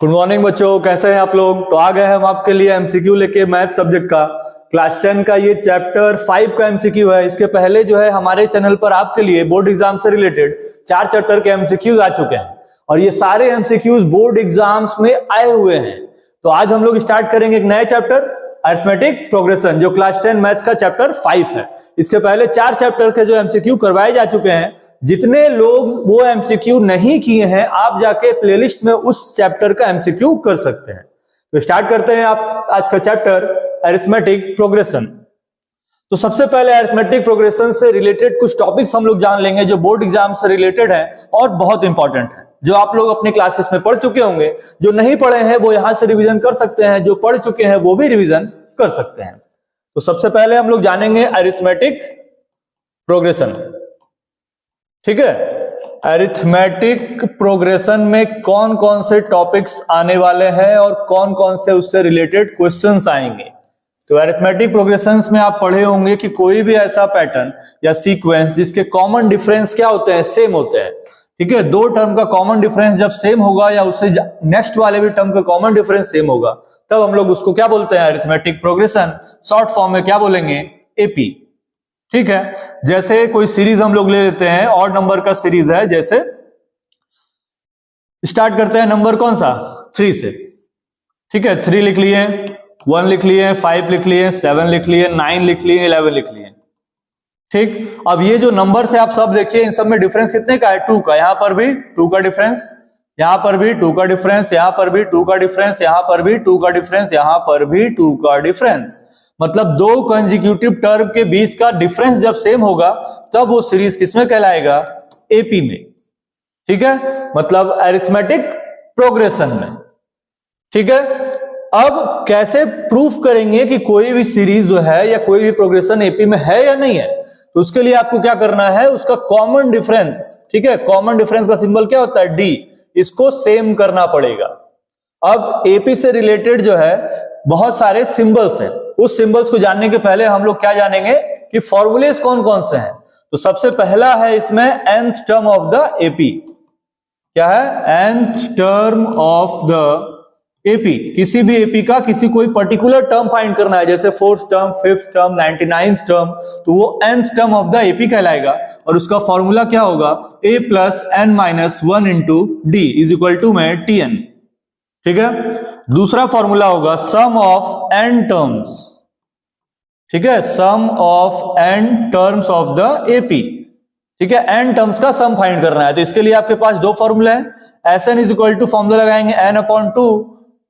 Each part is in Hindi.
गुड मॉर्निंग बच्चों, कैसे हैं आप लोग। तो आ गए हम आपके लिए एमसीक्यू लेके मैथ सब्जेक्ट का क्लास 10 का ये चैप्टर 5 का एमसीक्यू है। इसके पहले जो है हमारे चैनल पर आपके लिए बोर्ड एग्जाम से रिलेटेड 4 चैप्टर के एमसीक्यूज आ चुके हैं और ये सारे एमसीक्यूज बोर्ड एग्जाम्स में आए हुए हैं। तो आज हम लोग स्टार्ट करेंगे एक नया चैप्टर अरिथमेटिक प्रोग्रेशन, जो क्लास 10 मैथ्स का चैप्टर 5 है। इसके पहले 4 चैप्टर के जो एमसीक्यू करवाए जा चुके हैं। जितने लोग वो एमसीक्यू नहीं किए हैं, आप जाके प्लेलिस्ट में उस चैप्टर का एमसीक्यू कर सकते हैं। तो स्टार्ट करते हैं आप आज का चैप्टर अरिथमेटिक प्रोग्रेशन। तो सबसे पहले अरिथमेटिक प्रोग्रेशन से रिलेटेड कुछ टॉपिक्स हम लोग जान लेंगे जो बोर्ड एग्जाम से रिलेटेड है और बहुत इंपॉर्टेंट है, जो आप लोग अपने क्लासेस में पढ़ चुके होंगे। जो नहीं पढ़े हैं वो यहां से रिवीजन कर सकते हैं, जो पढ़ चुके हैं वो भी रिवीजन कर सकते हैं। तो सबसे पहले हम लोग जानेंगे अरिथमेटिक प्रोग्रेशन। ठीक है, अरिथमेटिक प्रोग्रेशन में कौन कौन से टॉपिक्स आने वाले हैं और कौन कौन से उससे रिलेटेड क्वेश्चंस आएंगे। तो अरिथमेटिक प्रोग्रेशंस में आप पढ़े होंगे कि कोई भी ऐसा पैटर्न या सीक्वेंस जिसके कॉमन डिफरेंस क्या होते हैं, सेम होते हैं। ठीक है, दो टर्म का कॉमन डिफरेंस जब सेम होगा या उससे नेक्स्ट वाले भी टर्म का कॉमन डिफरेंस सेम होगा, तब हम लोग उसको क्या बोलते हैं, अरिथमेटिक प्रोग्रेशन। शॉर्ट फॉर्म में क्या बोलेंगे, एपी। ठीक है, जैसे कोई सीरीज हम लोग ले लेते हैं, ऑड नंबर का सीरीज है। जैसे स्टार्ट करते हैं नंबर कौन सा, 3 से। ठीक है, 3 लिख लिए, 1 लिख लिए, 5 लिख लिए, 7 लिख लिए, 9 लिख लिए, 11 लिख लिए। ठीक, अब ये जो नंबर से आप सब देखिए, इन सब में डिफरेंस कितने का है, 2 का। यहां पर भी 2 का डिफरेंस, यहां पर भी 2 का डिफरेंस, यहां पर भी 2 का डिफरेंस, यहां पर भी 2 का डिफरेंस, यहां पर भी 2 का डिफरेंस। मतलब दो कंसेक्यूटिव टर्म के बीच का डिफरेंस जब सेम होगा तब वो सीरीज किसमें कहलाएगा, एपी में। ठीक है, मतलब अरिथमेटिक प्रोग्रेशन में। ठीक है, अब कैसे प्रूफ करेंगे कि कोई भी सीरीज जो है या कोई भी प्रोग्रेशन एपी में है या नहीं है। तो उसके लिए आपको क्या करना है, उसका कॉमन डिफरेंस। ठीक है, कॉमन डिफरेंस का सिंबल क्या होता है, डी। इसको सेम करना पड़ेगा। अब एपी से रिलेटेड जो है बहुत सारे सिंबल्स हैं। उस सिंबल्स को जानने के पहले हम लोग क्या जानेंगे कि फॉर्मूलेस कौन कौन से हैं। तो सबसे पहला है इसमें nth term of the AP. क्या है, nth term of the AP. किसी भी एपी का किसी कोई पर्टिकुलर टर्म फाइंड करना है, जैसे 4th term, 5th term, 99th term, तो वो nth term of the AP कहलाएगा। और उसका फॉर्मूला क्या होगा, a plus n minus 1 into D is equal to में tn। ठीक है, दूसरा फॉर्मूला होगा सम ऑफ n टर्म्स। ठीक है, sum of n terms of the AP. ठीक है, n टर्म्स का सम फाइंड करना है। तो इसके लिए आपके पास दो फॉर्मूले हैं। Sn is equal to formula लगाएंगे n upon 2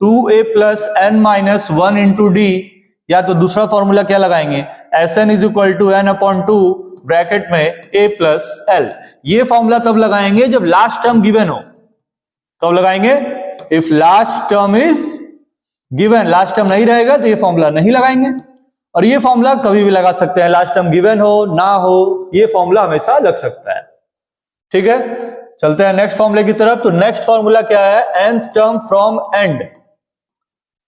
2a plus n minus 1 into D, या तो दूसरा फॉर्मूला क्या लगाएंगे, Sn is equal to n upon 2 bracket में a प्लस l। ये फॉर्मूला तब लगाएंगे जब लास्ट टर्म गिवन हो। कब लगाएंगे, if last term is given. Last term नहीं रहेगा तो ये फॉर्मूला नहीं लगाएंगे। और ये फॉर्मूला कभी भी लगा सकते हैं, लास्ट टर्म गिवन हो ना हो, ये फॉर्मूला हमेशा लग सकता है। ठीक है, चलते हैं नेक्स्ट फॉर्मूले की तरफ। तो नेक्स्ट फॉर्मूला क्या है, nth टर्म फ्रॉम एंड।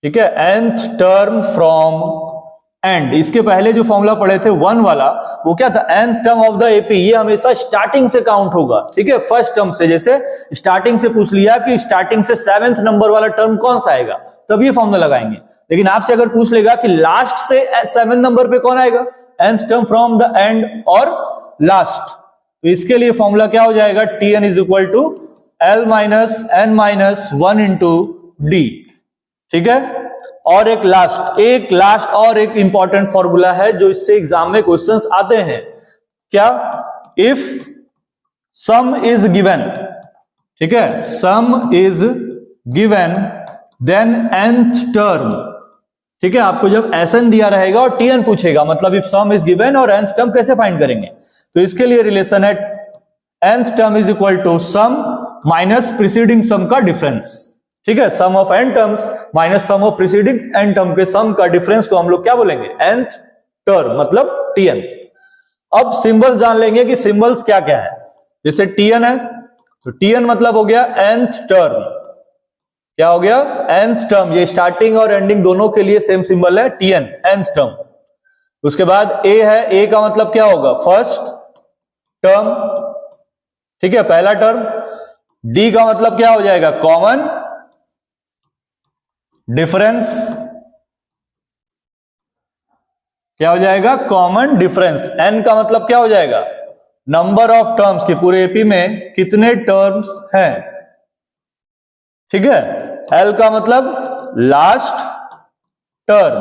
ठीक है, nth टर्म फ्रॉम एंड। इसके पहले जो फॉर्मूला पढ़े थे 1 वाला, वो क्या था, nth term of the AP. ये हमेशा स्टार्टिंग से काउंट होगा। ठीक है, फर्स्ट टर्म से। जैसे स्टार्टिंग से पूछ लिया कि स्टार्टिंग से 7th नंबर वाला टर्म कौन सा आएगा, तब ये फॉर्मूला लगाएंगे। लेकिन आपसे अगर पूछ लेगा कि लास्ट से 7 नंबर पे कौन आएगा, nth term from the end और लास्ट, तो इसके लिए फॉर्मूला क्या हो जाएगा, tn is equal to l minus n minus 1 into D. ठीक है, और एक लास्ट और एक इंपॉर्टेंट फॉर्मूला है जो इससे एग्जाम में क्वेश्चंस आते हैं। क्या, इफ सम इज गिवन। ठीक है, sum is given then nth term. ठीक है, आपको जब Sn दिया रहेगा और Tn पूछेगा, मतलब इफ सम इज गिवन और nth टर्म कैसे फाइंड करेंगे। तो इसके लिए रिलेशन है nth term is equal to sum minus preceding sum का डिफरेंस। ठीक है, sum of n terms minus sum of preceding n term के सम का डिफरेंस को हम लोग क्या बोलेंगे, nth टर्म, मतलब Tn। अब सिंबल्स जान लेंगे कि सिंबल्स क्या क्या है। जैसे Tn है तो Tn मतलब हो गया nth टर्म। क्या हो गया, nth टर्म। ये स्टार्टिंग और एंडिंग दोनों के लिए सेम सिंबल है, Tn, nth टर्म। उसके बाद a है, a का मतलब क्या होगा, फर्स्ट टर्म। ठीक है, पहला टर्म। d का मतलब क्या हो जाएगा, कॉमन डिफरेंस क्या हो जाएगा, कॉमन डिफरेंस। n का मतलब क्या हो जाएगा, नंबर ऑफ टर्म्स की पूरे एपी में कितने टर्म्स हैं, ठीक है। l का मतलब लास्ट टर्म,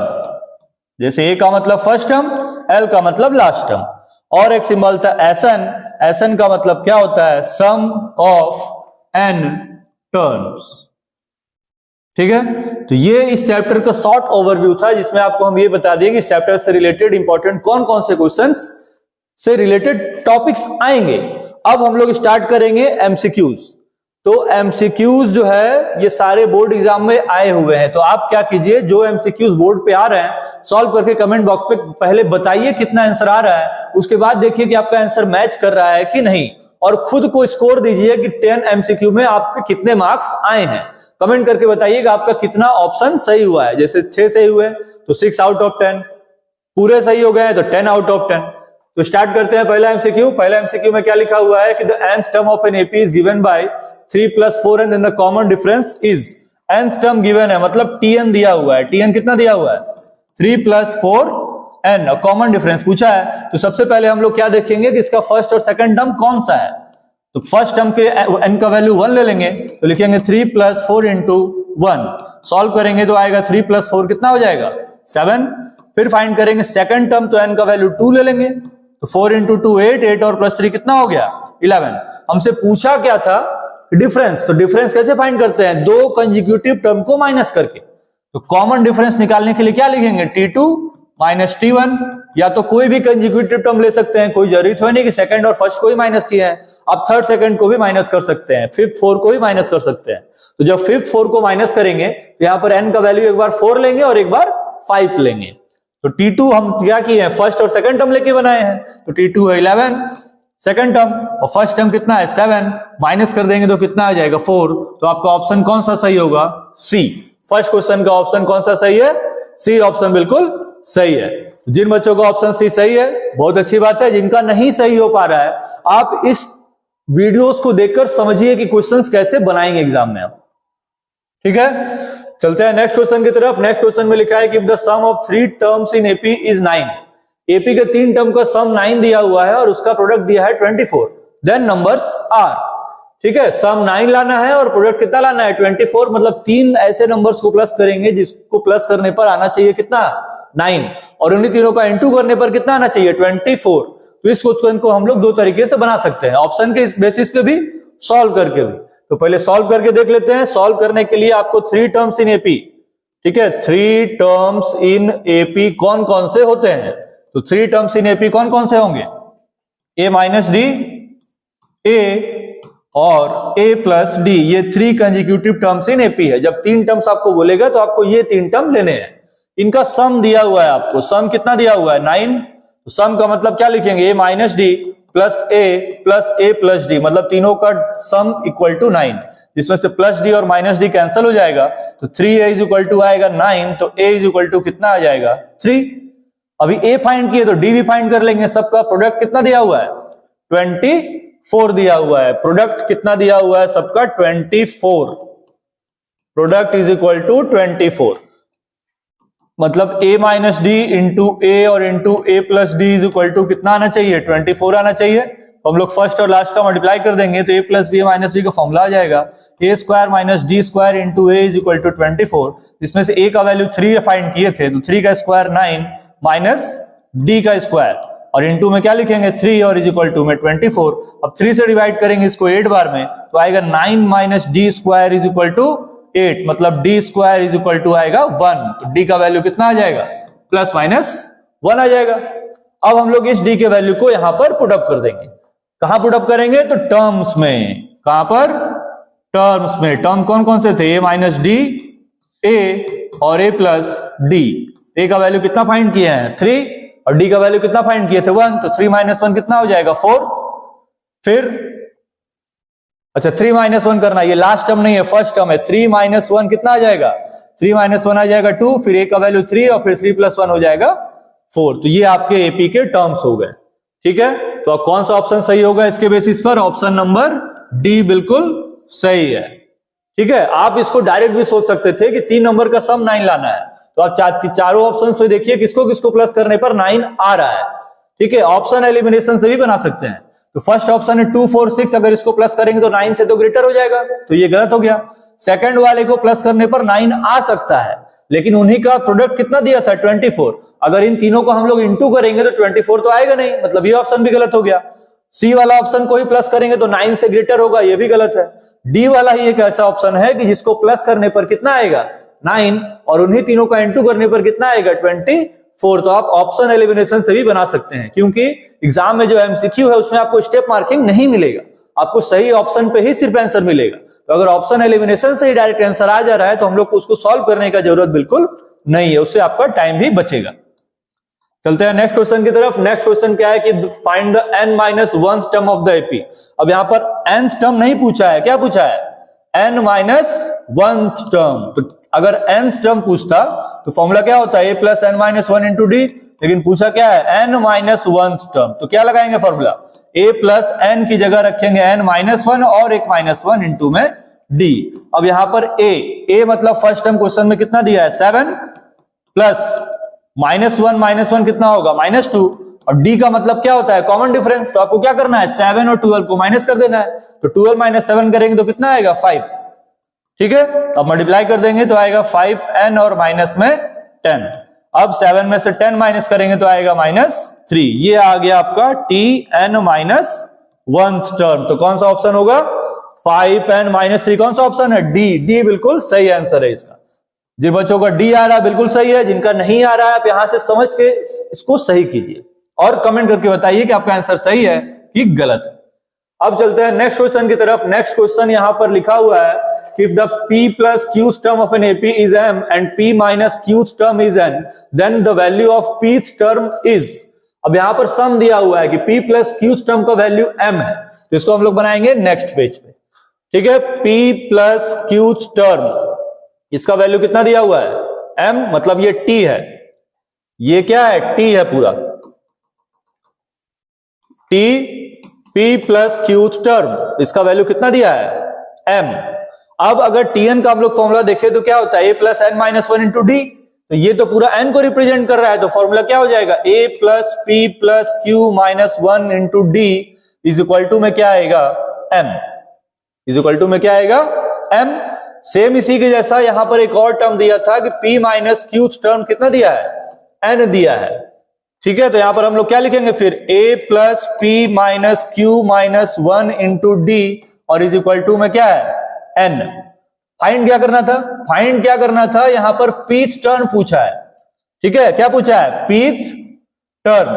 जैसे a का मतलब फर्स्ट टर्म, l का मतलब लास्ट टर्म। और एक सिंबल था SN, SN का मतलब क्या होता है, सम ऑफ n टर्म्स, ठीक है। तो ये इस चैप्टर का शॉर्ट ओवरव्यू था, जिसमें आपको हम ये बता दिए कि इस चैप्टर से रिलेटेड इंपॉर्टेंट कौन कौन से क्वेश्चंस से रिलेटेड टॉपिक्स आएंगे। अब हम लोग स्टार्ट करेंगे एमसीक्यूज। तो एमसीक्यूज जो है ये सारे बोर्ड एग्जाम में आए हुए हैं, तो आप क्या कीजिए, जो एमसीक्यूज बोर्ड पे आ रहे हैं सॉल्व करके कमेंट बॉक्स पे पहले बताइए कितना आंसर आ रहा है, उसके बाद देखिए कि आपका आंसर मैच कर रहा है कि नहीं, और खुद को स्कोर दीजिए कि 10 एमसीक्यू में आपके कितने मार्क्स आए हैं। कमेंट करके बताइएगा आपका कितना ऑप्शन सही हुआ है। जैसे 6 सही हुए तो 6 आउट ऑफ 10, पूरे सही हो गए तो 10 आउट ऑफ 10। तो स्टार्ट करते हैं पहला एमसीक्यू। पहला एमसीक्यू में क्या लिखा हुआ है कि the nth term of an AP is given by 3 + 4n and the common difference is, nth term given है मतलब tn दिया हुआ है। tn कितना दिया हुआ है, 3 + 4n, और कॉमन डिफरेंस पूछा है। तो सबसे पहले हम लोग क्या देखेंगे कि इसका फर्स्ट और सेकंड टर्म कौन सा है। तो फर्स्ट टर्म के n का वैल्यू 1 ले लेंगे, तो लिखेंगे 3 + 4 × 1। सॉल्व करेंगे तो आएगा 3 + 4 कितना हो जाएगा, 7। फिर फाइंड करेंगे सेकंड टर्म, तो n का वैल्यू 2 ले लेंगे, तो 4 × 2 8, 8 और +3 कितना हो गया, 11। हमसे पूछा क्या था, डिफरेंस। तो डिफरेंस कैसे फाइंड करते हैं, दो कंसेक्यूटिव टर्म को माइनस करके। तो कॉमन डिफरेंस निकालने के लिए क्या लिखेंगे, T2 - T1, या तो कोई भी कंसेक्यूटिव टर्म ले सकते हैं, कोई जरूरी तो नहीं कि सेकंड और फर्स्ट को ही माइनस किया है, आप थर्ड सेकंड को भी माइनस कर सकते हैं, फिफ्थ फोर्थ को भी माइनस कर सकते हैं। तो जब फिफ्थ फोर्थ को माइनस करेंगे तो यहां पर n का वैल्यू एक बार 4 लेंगे और एक बार 5 लेंगे। तो T2 हम क्या किए हैं, फर्स्ट और सेकंड टर्म लेके बनाए हैं, तो T2 है 11 सेकंड टर्म, और फर्स्ट टर्म कितना है 7, माइनस कर देंगे तो कितना आ जाएगा 4। तो आपका ऑप्शन कौन सा सही होगा, सी। फर्स्ट क्वेश्चन का ऑप्शन कौन सा सही है, सी ऑप्शन बिल्कुल सही है। जिन बच्चों का ऑप्शन सी सही है बहुत अच्छी बात है, जिनका नहीं सही हो पा रहा है आप इस वीडियोस को देखकर समझिए कि क्वेश्चंस कैसे बनाएंगे एग्जाम में आप, ठीक है। चलते हैं नेक्स्ट क्वेश्चन की तरफ। नेक्स्ट क्वेश्चन में लिखा है कि the sum of 3 terms in AP is 9। AP के 3 टर्म का सम 9 दिया हुआ है और उसका प्रोडक्ट दिया है 24, देन नंबर्स आर, ठीक है। सम 9 लाना है और प्रोडक्ट कितना लाना है 24, मतलब 3 ऐसे नंबर्स को प्लस करेंगे जिसको प्लस करने पर आना चाहिए कितना 9, और उन्हीं तीनों का इनटू करने पर कितना आना चाहिए 24। तो इस क्वेश्चन को हम लोग दो तरीके से बना सकते हैं, ऑप्शन के बेसिस पे भी, सॉल्व करके भी। तो पहले सॉल्व करके देख लेते हैं। सॉल्व करने के लिए आपको 3 टर्म्स इन एपी, ठीक है, 3 टर्म्स इन एपी कौन कौन से होते हैं। तो 3 टर्म्स इन एपी कौन कौन से होंगे, a - d, a और a + d, ये 3 कंसेक्यूटिव टर्म्स इन एपी है। जब 3 टर्म्स आपको बोलेगा तो आपको ये 3 टर्म लेने हैं। इनका सम दिया हुआ है आपको, सम कितना दिया हुआ है 9। तो सम का मतलब क्या लिखेंगे, a - d + a + a + d, मतलब तीनों का सम = 9, जिसमें से +d और -d कैंसिल हो जाएगा, तो 3a = आएगा 9, तो a = कितना आ जाएगा 3। अभी a फाइंड किए तो d भी फाइंड कर लेंगे। सबका प्रोडक्ट कितना दिया हुआ है 24 दिया हुआ है। प्रोडक्ट कितना दिया हुआ है सबका 24, प्रोडक्ट = 24, मतलब a - d इंटू a और इंटू a + d = कितना आना चाहिए 24 आना चाहिए। तो हम लोग फर्स्ट और लास्ट का मल्टीप्लाई कर देंगे तो a + b - b का फॉर्मूला आ जाएगा a² - d² इंटू a = 24। इसमें से a का वैल्यू 3 फाइंड किए थे, तो 3 का स्क्वायर 9 माइनस d का स्क्वायर, और इंटू में क्या लिखेंगे 3 और = में 24। अब 3 से डिवाइड करेंगे इसको 8 बार में, तो आएगा 9 - d² = 8, मतलब d² आएगा 1। तो d का वैल्यू कितना आ जाएगा ±1 आ जाएगा। अब हम लोग इस d के वैल्यू को यहां पर पुट अप कर देंगे। कहां पुट अप करेंगे, तो टर्म्स में। कहां पर, टर्म्स में। टर्म कौन कौन से थे, a - d, a और a + d। a का वैल्यू कितना फाइंड किए हैं 3, और d का वैल्यू कितना फाइंड किए थे 1, तो 3 - 1 कितना हो जाएगा 4। फिर अच्छा 3 - 1 करना, ये लास्ट टर्म नहीं है, फर्स्ट टर्म है। 3 - 1 कितना आ जाएगा 3 - 1 आ जाएगा 2, फिर a का वैल्यू 3 और फिर 3 + 1 हो जाएगा 4। तो ये आपके एपी के टर्म्स हो गए, ठीक है। तो अब कौन सा ऑप्शन सही होगा इसके बेसिस पर, ऑप्शन नंबर डी बिल्कुल सही है, ठीक है, आप इसको डायरेक्ट भी सोच सकते थे कि 3 नंबर का सम 9 लाना है, तो आप चारों ऑप्शंस पे देखिए किसको किसको प्लस करने पर 9 आ रहा है। ठीक है, ऑप्शन एलिमिनेशन से भी बना सकते हैं। तो फर्स्ट ऑप्शन है 2 4 6, अगर इसको प्लस करेंगे तो 9 से तो ग्रेटर हो जाएगा, तो ये गलत हो गया। सेकंड वाले को प्लस करने पर 9 आ सकता है, लेकिन उन्हीं का प्रोडक्ट कितना दिया था 24, अगर इन तीनों को हम लोग इंटू करेंगे तो 24 तो आएगा नहीं, मतलब ये ऑप्शन भी गलत हो गया। सी वाला ऑप्शन को ही प्लस करेंगे तो 9 से ग्रेटर होगा, ये भी गलत है। डी वाला ही एक ऐसा ऑप्शन है कि जिसको प्लस करने पर कितना आएगा 9, और उन्हीं तीनों का इंटू करने पर कितना आएगा 24। तो आप ऑप्शन एलिमिनेशन से भी बना सकते हैं, क्योंकि एग्जाम में जो एमसीक्यू है उसमें आपको स्टेप मार्किंग नहीं मिलेगा, आपको सही ऑप्शन पे ही सिर्फ आंसर मिलेगा। तो अगर ऑप्शन एलिमिनेशन से ही डायरेक्ट आंसर आ जा रहा है तो हम लोग को उसको सॉल्व करने का जरूरत बिल्कुल नहीं है, उससे आपका टाइम भी बचेगा। चलते हैं नेक्स्ट क्वेश्चन की तरफ। नेक्स्ट क्वेश्चन क्या है कि find the n-1th term of the AP. अब यहां पर nth टर्म नहीं पूछा है, क्या पूछा है n-1th टर्म। तो अगर nth टर्म पूछता तो फॉर्मूला क्या होता है a plus n-1 into D, लेकिन पूछा क्या है n-1th टर्म, तो क्या लगाएंगे फॉर्मूला a प्लस n की जगह रखेंगे n-1 और एक -1 इंटू में d। अब यहां पर a मतलब फर्स्ट टर्म क्वेश्चन में कितना दिया है 7 प्लस -1 कितना होगा -2, और d का मतलब क्या होता है कॉमन डिफरेंस, तो आपको क्या करना है 7 और 12 को माइनस कर देना है, तो 12 - 7 करेंगे तो कितना आएगा 5। ठीक है, अब मल्टीप्लाई कर देंगे तो आएगा 5n और माइनस में 10। अब 7 में से 10 माइनस करेंगे तो आएगा -3। ये आ गया आपका Tn-1th टर्म। तो कौन सा ऑप्शन होगा 5n-3, कौन सा ऑप्शन है डी बिल्कुल सही आंसर है इसका। जिन बच्चों का डी आ रहा है बिल्कुल सही है, जिनका नहीं आ रहा है आप यहां से समझ के इसको सही कीजिए और कमेंट करके बताइए कि आपका आंसर सही है कि गलत है। अब चलते हैं नेक्स्ट क्वेश्चन की तरफ। नेक्स्ट क्वेश्चन यहां पर लिखा हुआ है कि if the p plus q term of an AP is m and p minus q term is n, then the value of pth term is। अब यहां पर सम दिया हुआ है कि p plus q term का वैल्यू m है, तो इसको हम लोग बनाएंगे नेक्स्ट पेज पे। ठीक है, p plus q term इसका वैल्यू कितना दिया हुआ है m, मतलब ये t है, ये क्या है t है पूरा, t p plus q term इसका वैल्यू कितना दिया है m। अब अगर tn का हम लोग फॉर्मूला देखें तो क्या होता है a plus n-1 into D, तो ये तो पूरा n को रिप्रेजेंट कर रहा है, तो फॉर्मूला क्या हो जाएगा a plus p plus q-1 into D is equal to में क्या आएगा m, इज इक्वल टू में क्या आएगा m। सेम इसी के जैसा यहां पर एक और टर्म दिया था कि p माइनस q टर्म कितना दिया है n दिया है। ठीक है, तो यहां पर हम लोग क्या लिखेंगे फिर a plus p minus q-1 into D और इज इक्वल टू में क्या है n। फाइंड क्या करना था, फाइंड क्या करना था, यहां पर पीच टर्म पूछा है। ठीक है, क्या पूछा है पीच टर्म,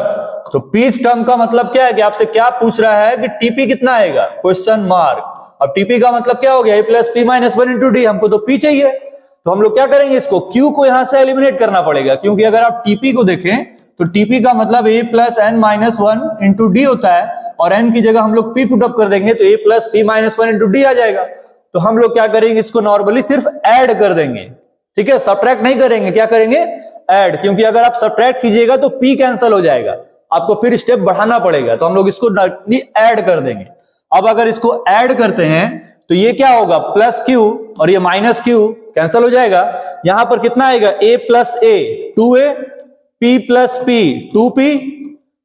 तो पीच टर्म का मतलब क्या है कि आपसे क्या पूछ रहा है कि टीपी कितना आएगा क्वेश्चन मार्क। अब टीपी का मतलब क्या हो गया a plus p-1 into D, हमको तो p चाहिए, तो हम लोग क्या करेंगे इसको q को यहां से एलिमिनेट करना पड़ेगा, क्योंकि अगर आप टीपी को देखें तो टीपी का मतलब a plus n-1 into D होता है, और n की जगह हम लोग p पुट अप कर देंगे तो a plus p-1 into D आ जाएगा। तो हम लोग क्या करेंगे इसको नॉर्मली सिर्फ ऐड कर देंगे। ठीक है, सब्ट्रैक्ट नहीं करेंगे, क्या करेंगे ऐड, क्योंकि अगर आप सब्ट्रैक्ट कीजिएगा तो p कैंसिल हो जाएगा, आपको फिर स्टेप बढ़ाना पड़ेगा, तो हम लोग इसको ऐड कर देंगे। अब अगर इसको ऐड करते हैं तो ये क्या होगा प्लस q और ये माइनस q कैंसिल हो जाएगा। यहां पर कितना आएगा a plus a 2a, p plus p 2p,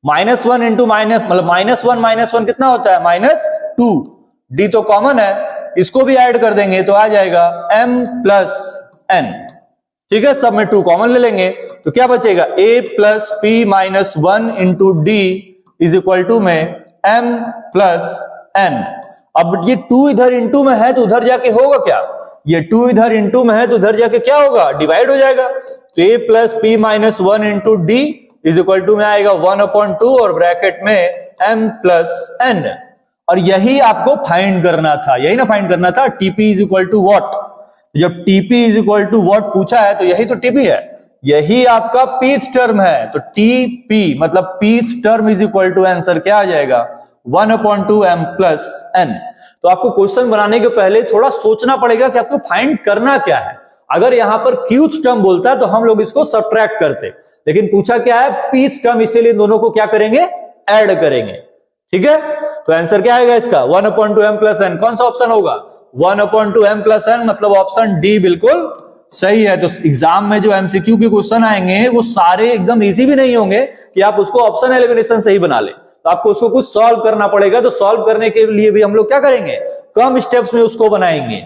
-1 into minus मतलब -1 कितना होता है -2, d तो कॉमन है, इसको भी ऐड कर देंगे तो आ जाएगा m प्लस n। ठीक है, सब में 2 कॉमन ले लेंगे तो क्या बचेगा a plus p-1 into D is equal to में m प्लस n। अब ये 2 इधर इंटू में है तो उधर जाके होगा क्या, ये 2 इधर इंटू में है तो उधर जाके क्या होगा डिवाइड हो जाएगा, तो a plus p-1 into D is equal to में आएगा 1/2 और ब्रैकेट में m प्लस n। और यही आपको फाइंड करना था, यही ना फाइंड करना था TP is equal to what. जब TP is equal to what पूछा है तो यही तो टीपी है, यही आपका पीच टर्म है, तो टीपी मतलब pth term is equal to answer क्या आ जाएगा 1/2 m प्लस n। तो आपको क्वेश्चन बनाने के पहले थोड़ा सोचना पड़ेगा कि आपको फाइंड करना क्या है। अगर यहां पर क्यूच टर्म बोलता तो हम लोग इसको सब्ट्रैक्ट करते, लेकिन पूछा क्या है पीच टर्म, इसीलिए दोनों को क्या करेंगे ऐड करेंगे। ठीक है, तो आंसर क्या आएगा इसका 1/2 m प्लस n। कौन सा ऑप्शन होगा 1/2m + n, मतलब ऑप्शन डी बिल्कुल सही है। तो एग्जाम में जो एमसीक्यू के क्वेश्चन आएंगे वो सारे एकदम इजी भी नहीं होंगे कि आप उसको ऑप्शन एलिमिनेशन से ही बना ले, तो आपको उसको कुछ सॉल्व करना पड़ेगा। तो सॉल्व करने के लिए भी हम लोग क्या करेंगे, कम स्टेप्स में उसको बनाएंगे,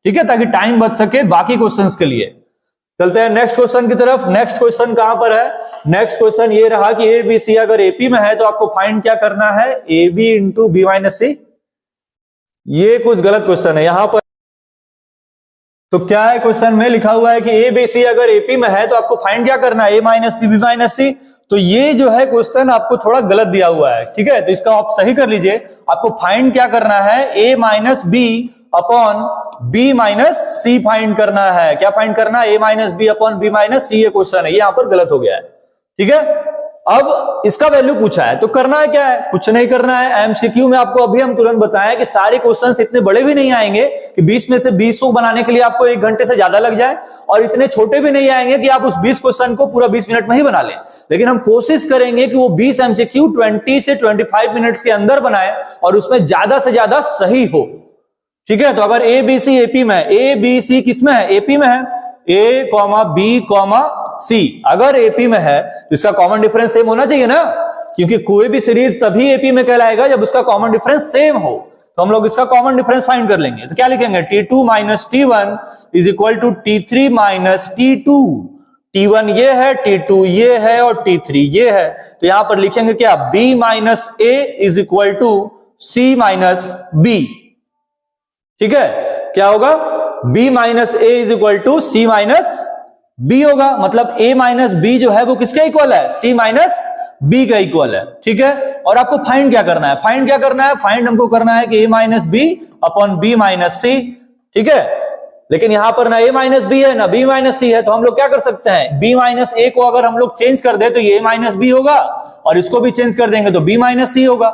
ठीक है, ताकि टाइम बच सके बाकी क्वेश्चंस के लिए। चलते हैं नेक्स्ट क्वेश्चन की तरफ। नेक्स्ट क्वेश्चन कहां पर है, नेक्स्ट क्वेश्चन ये रहा कि ए बी सी अगर एपी में है तो आपको फाइंड क्या करना है, A B into B minus C. ये कुछ गलत क्वेश्चन है यहां पर। तो क्या है क्वेश्चन में लिखा हुआ है कि ए बी सी अगर एपी में है तो आपको फाइंड क्या करना है, A minus B B minus सी। तो ये जो है क्वेश्चन आपको थोड़ा गलत दिया हुआ है, ठीक है, तो इसका आप सही कर लीजिए। आपको फाइंड क्या करना है, A minus B upon B minus C find करना है। क्या फाइंड करना है, A minus B upon B minus C. ये क्वेश्चन है, ये यहां पर गलत हो गया है, ठीक है। अब इसका वैल्यू पूछा है तो करना है क्या है, कुछ नहीं करना है। एमसीक्यू में आपको अभी हम तुरंत बताएं कि सारे क्वेश्चंस इतने बड़े भी नहीं आएंगे कि 20 में से 20 को बनाने के लिए आपको 1 घंटे से ज्यादा लग जाए, और इतने छोटे भी नहीं आएंगे कि आप उस 20 क्वेश्चन को पूरा 20 मिनट में ही बना लें। लेकिन हम कोशिश करेंगे कि वो 20 एमसीक्यू 20 से 25 मिनट्स के अंदर बनाए और उसमें ज्यादा से ज्यादा सही हो, ठीक है। तो अगर ए बी सी एपी में है, ए बी सी किसमें है, एपी में है, ए कॉमा बी कॉमा सी अगर एपी में है तो इसका कॉमन डिफरेंस सेम होना चाहिए ना, क्योंकि कोई भी सीरीज तभी एपी में कहलाएगा जब उसका कॉमन डिफरेंस सेम हो। तो हम लोग इसका कॉमन डिफरेंस फाइंड कर लेंगे। तो क्या लिखेंगे, T2 minus T1 is equal to T3 minus T2। T1 ये है, T2 ये है और T3 ये है। तो यहां पर लिखेंगे क्या, B minus A is equal to C minus B, ठीक है। क्या होगा, B minus A is equal to C minus B होगा, मतलब A माइनस B जो है वो किसके इक्वल है, C माइनस B का इक्वल है, ठीक है। और आपको फाइंड क्या करना है, फाइंड क्या करना है, फाइंड हमको करना है कि A minus B upon B minus C, ठीक है। लेकिन यहां पर ना A माइनस B है ना B माइनस C है, तो हम लोग क्या कर सकते हैं, B माइनस A को अगर हम लोग चेंज कर दे तो ये A माइनस B होगा, और इसको भी चेंज कर देंगे तो B माइनस C होगा,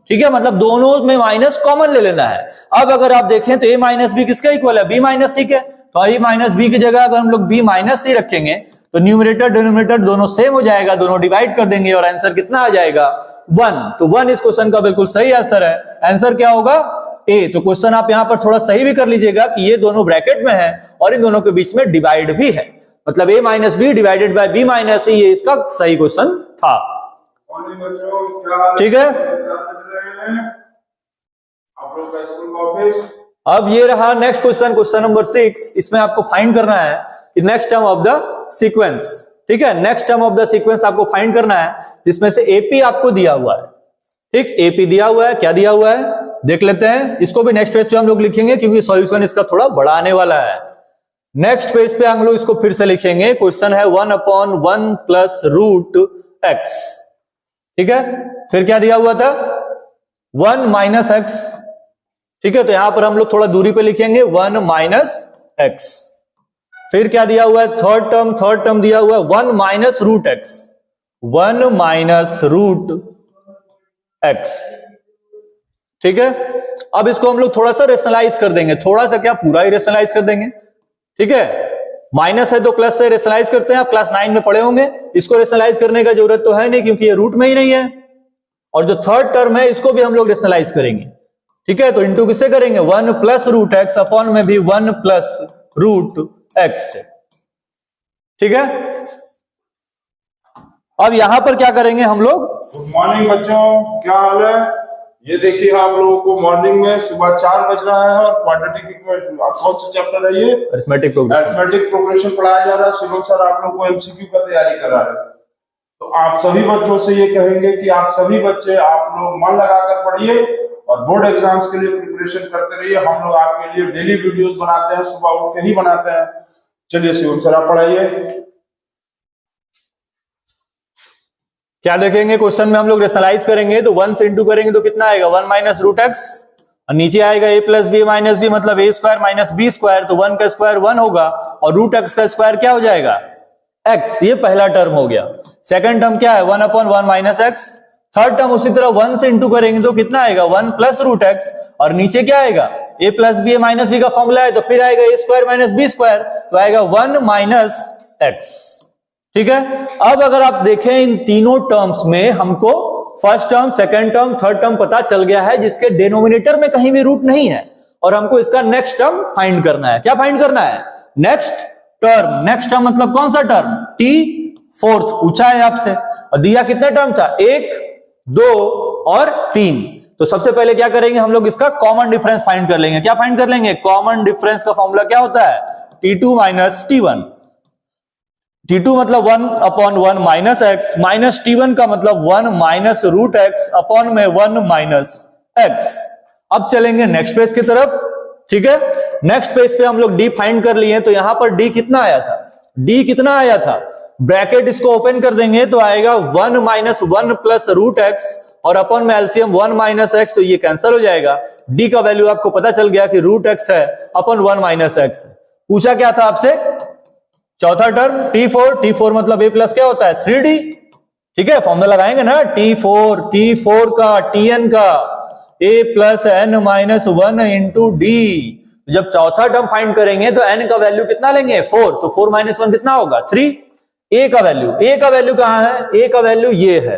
ठीक है। मतलब दोनों में माइनस कॉमन ले लेना है। अब अगर आप देखें तो A माइनस बी किसका इक्वल है, B माइनस सी के। तो A माइनस बी की जगह अगर हम लोग B माइनस सी रखेंगे तो न्यूमरेटर डिनोमिनेटर दोनों सेम हो जाएगा, दोनों डिवाइड कर देंगे और आंसर कितना आ जाएगा, 1। तो 1 इस क्वेश्चन का बिल्कुल सही आंसर है। आंसर क्या होगा, A। तो क्वेश्चन आप यहां पर थोड़ा सही भी कर लीजिएगा कि ये दोनों ब्रैकेट में है और इन दोनों के बीच में डिवाइड भी है, मतलब A minus B divided by B minus C, ये इसका सही क्वेश्चन था, ठीक है। अब ये रहा नेक्स्ट क्वेश्चन, क्वेश्चन नंबर 6। इसमें आपको फाइंड करना है कि next term of the sequence, ठीक है। Next term of the sequence आपको फाइंड करना है, जिसमें से एपी आपको दिया हुआ है, ठीक। एपी दिया हुआ है, क्या दिया हुआ है देख लेते हैं। इसको भी नेक्स्ट पेज पे हम लोग लिखेंगे क्योंकि सॉल्यूशन इसका थोड़ा बड़ा आने वाला है। नेक्स्ट पेज पे हम लोग इसको फिर से लिखेंगे। क्वेश्चन है 1/1 प्लस रूट एक्स, ठीक है। फिर क्या दिया हुआ था, 1 माइनस एक्स, ठीक है। तो यहां पर हम लोग थोड़ा दूरी पे लिखेंगे 1 माइनस एक्स। फिर क्या दिया हुआ है, थर्ड टर्म दिया हुआ है 1 minus root X, 1 minus root X, ठीक है। अब इसको हम लोग थोड़ा सा रेशनलाइज कर देंगे, थोड़ा सा क्या, पूरा ही रेशनलाइज कर देंगे, ठीक है। माइनस है तो प्लस से रेशनलाइज करते हैं, आप क्लास 9 में पढ़े होंगे। इसको रेशनलाइज करने का जरूरत तो है नहीं क्योंकि ये रूट में ही नहीं है। और जो थर्ड टर्म है इसको भी हम लोग रेशनलाइज करेंगे, ठीक है। तो इंटू किससे करेंगे, 1 प्लस रूट एक्स अपॉन में भी 1 प्लस रूट एक्स, ठीक है। अब यहां पर क्या करेंगे हम लोग, गुड मॉर्निंग बच्चों, क्या हाल है। ये देखिए आप लोगों को मॉर्निंग में सुबह 4 बज रहा है और क्वाड्रेटिक इक्वेशन कौन सा चैप्टर है ये, अरिथमेटिक प्रोग्रेशन पढ़ाया जा रहा है। शिवम सर आप लोग को एमसीक्यू का तैयारी करा रहे हैं। तो आप सभी बच्चों से ये कहेंगे कि आप सभी बच्चे आप लोग मन लगाकर पढ़िए और बोर्ड एग्जाम्स के लिए प्रिपरेशन करते रहिए। हम लोग आपके लिए डेली वीडियोस बनाते हैं, सुबह उठ के ही बनाते हैं। चलिए शिवम सर आप पढ़ाइए। क्या देखेंगे, क्वेश्चन में हम लोग रेशनलाइज करेंगे तो 1 से इंटू करेंगे तो कितना आएगा, 1 माइनस रूट एक्स, और नीचे आएगा a plus B minus B, मतलब a square minus B square. तो 1 का स्क्वायर 1 होगा और रूट एक्स का स्क्वायर क्या हो जाएगा, x। ये पहला टर्म हो गया। सेकंड टर्म क्या है, 1/1 माइनस एक्स। थर्ड टर्म उसी तरह 1 से इंटू करेंगे तो कितना आएगा, 1 प्लस रूट एक्स, और नीचे क्या आएगा, a plus B minus B का फॉर्मूला है तो फिर आएगा a square minus B square, तो आएगा 1 माइनस एक्स, ठीक है। अब अगर आप देखें इन तीनों टर्म्स में हमको first term, second term, third term पता चल गया है जिसके डिनोमिनेटर में कहीं भी रूट नहीं है, और हमको इसका नेक्स्ट टर्म फाइंड करना है। क्या फाइंड करना है? Next term. नेक्स्ट टर्म मतलब कौन सा टर्म? T4 पूछा है आपसे, और दिया कितना टर्म था? 1, 2 और 3। तो सबसे पहले क्या करेंगे हम लोग, इसका कॉमन डिफरेंस फाइंड कर लेंगे। क्या फाइंड कर लेंगे? कॉमन डिफरेंस का फॉर्मूला क्या होता है? T2 minus T1। T2 मतलब 1 upon 1 minus x, minus T1 का मतलब 1 माइनस रूट एक्स अपॉन में 1 माइनस एक्स। अब चलेंगे नेक्स्ट पेज की तरफ, ठीक है। नेक्स्ट पेज पे हम लोग D फाइंड कर लिए, तो यहां पर D कितना आया था? D कितना आया था? ब्रैकेट इसको ओपन कर देंगे तो आएगा 1 माइनस 1 प्लस रूट एक्स और अपन में एलसीएम 1 माइनस एक्स, तो ये कैंसिल हो जाएगा। D का वैल्यू आपको पता चल गया कि रूट एक्स है अपन 1 माइनस एक्स है। पूछा क्या था आपसे? चौथा टर्म T4 मतलब A प्लस क्या होता है? 3D, ठीक है। फॉर्मूला लगाएंगे ना, T4 का Tn का A plus N minus 1 into D. जब चौथा टर्म फाइंड करेंगे तो n का वैल्यू कितना लेंगे? 4, तो 4 माइनस 1 कितना होगा? 3। A का वैल्यू कहां है? A का वैल्यू ये है,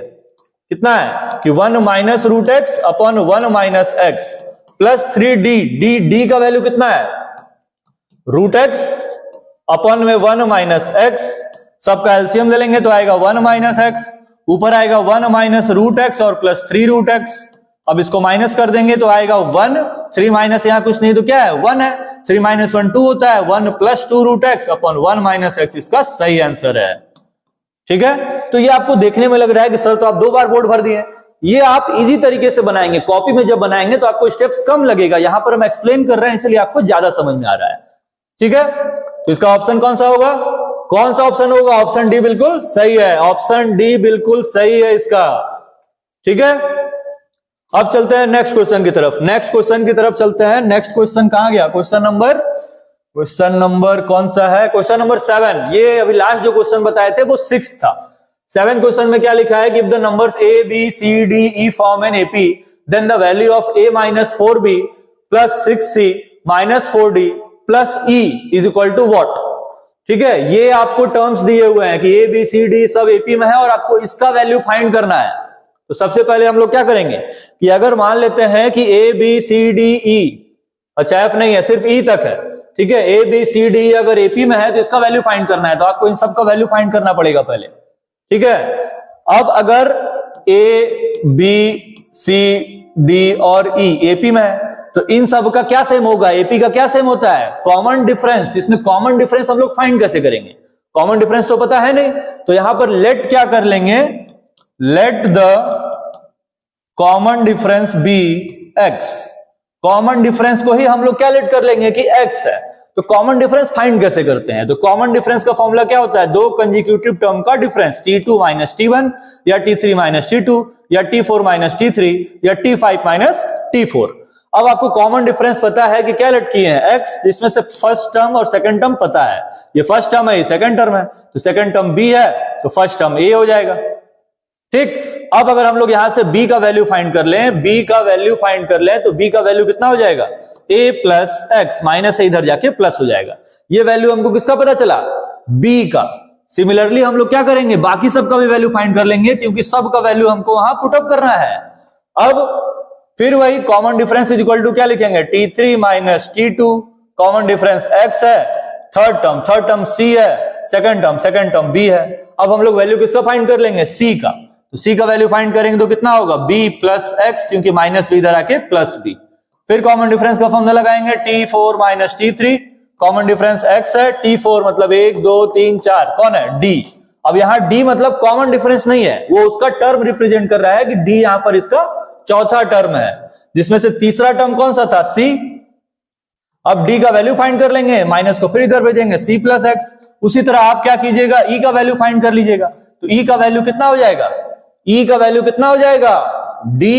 कितना है कि 1 minus root X upon 1 minus X plus 3D। D का वैल्यू कितना है? रूट एक्स अपॉन में 1 माइनस एक्स, सबका एलसीएम ले लेंगे तो आएगा 1 माइनस एक्स, ऊपर आएगा 1 माइनस रूट एक्स और प्लस 3 रूट एक्स। अब इसको माइनस कर देंगे तो आएगा 1, 3 माइनस यहां कुछ नहीं तो क्या है? 1 है। 3 माइनस 1 2 होता है, 1 plus 2 root X upon 1 minus X इसका सही आंसर है, ठीक है। तो ये आपको देखने में लग रहा है कि सर तो आप 2 बार बोर्ड भर दिए, ये आप इजी तरीके से बनाएंगे। कॉपी में जब बनाएंगे तो आपको स्टेप्स कम लगेगा, यहां पर हम एक्सप्लेन कर रहे हैं इसलिए आपको ज्यादा समझ में आ रहा है, ठीक है। तो इसका ऑप्शन कौन सा होगा? कौन सा ऑप्शन होगा? ऑप्शन डी बिल्कुल सही है, ऑप्शन डी बिल्कुल सही है इसका, ठीक है। अब चलते हैं नेक्स्ट क्वेश्चन की तरफ। नेक्स्ट चलते हैं। नेक्स्ट क्वेश्चन कहां गया? क्वेश्चन नंबर कौन सा है? Question number 7। ये अभी लास्ट जो क्वेश्चन बताए थे वो 6 था। 7 क्वेश्चन में क्या लिखा है कि if the numbers A, B, C, D, E form an AP, then the value of A minus 4B plus 6C minus 4D plus E is equal to what? ठीक है, ये आपको टर्म्स दिए हुए हैं कि A, B, C, D सब AP में है और आपको इसका वैल्यू फाइंड करना है। तो सबसे पहले हम लोग क्या करेंगे कि अगर मान लेते हैं कि A, B, C, D, E, अच्छा F नहीं है, सिर्फ E तक है, ठीक है। A, B, C, D अगर AP में है तो इसका वैल्यू फाइंड करना है, तो आपको इन सब का वैल्यू फाइंड करना पड़ेगा पहले, ठीक है। अब अगर A, B, C, D और E AP में है तो इन सब का क्या सेम होगा? AP का क्या सेम होता है? Common difference. इसमें कॉमन डिफरेंस हम लोग फाइंड कैसे करेंगे? कॉमन डिफरेंस तो पता है नहीं, तो यहां पर लेट क्या कर लेंगे? Let the common difference be x। Common difference को ही हम लोग क्या लेट कर लेंगे कि x है। तो कॉमन डिफरेंस फाइंड कैसे करते हैं? तो कॉमन डिफरेंस का फॉर्मूला क्या होता है? 2 कंसेक्यूटिव टर्म का डिफरेंस, T2 माइनस T1 या T3 माइनस T2 या T4 माइनस T3 या T5 माइनस T4। अब आपको कॉमन डिफरेंस पता है कि क्या लेट किए हैं? x, जिसमें से फर्स्ट टर्म और सेकंड टर्म पता है, ये फर्स्ट टर्म है, ये सेकंड टर्म है, तो सेकंड टर्म b है तो फर्स्ट टर्म a हो जाएगा, ठीक। अब अगर हम लोग यहां से b का वैल्यू फाइंड कर लें, b का वैल्यू फाइंड कर लें तो b का वैल्यू कितना हो जाएगा? a प्लस एक्स, माइनस से इधर जाके प्लस हो जाएगा। ये वैल्यू हमको किसका पता चला? b का। सिमिलरली हम लोग क्या करेंगे? बाकी सबका भी वैल्यू फाइंड कर लेंगे, क्योंकि सबका वैल्यू हमको वहां पुटअप करना है। अब फिर वही common difference is equal to क्या लिखेंगे? T3 minus T2, common difference x है, थर्ड टर्म c है, सेकंड टर्म b है। अब हम लोग वैल्यू किसका फाइंड कर लेंगे? c का। तो c का वैल्यू फाइंड करेंगे तो कितना होगा? b प्लस एक्स, क्योंकि माइनस b इधर आके प्लस b। फिर कॉमन डिफरेंस का फॉर्मूला लगाएंगे, T4 minus T3, common difference x है, T4 मतलब 1 2 3 4, कौन है? d। अब यहां d मतलब कॉमन डिफरेंस नहीं है, वो उसका टर्म रिप्रेजेंट कर रहा है कि d यहां पर इसका चौथा टर्म है, जिसमें से तीसरा टर्म कौन सा था? c। अब d का वैल्यू फाइंड कर लेंगे, माइनस को फिर इधर भेजेंगे, c प्लस एक्स। उसी तरह आप क्या कीजिएगा? e का वैल्यू फाइंड कर लीजिएगा, तो e का वैल्यू कितना हो जाएगा? e का वैल्यू कितना हो जाएगा? d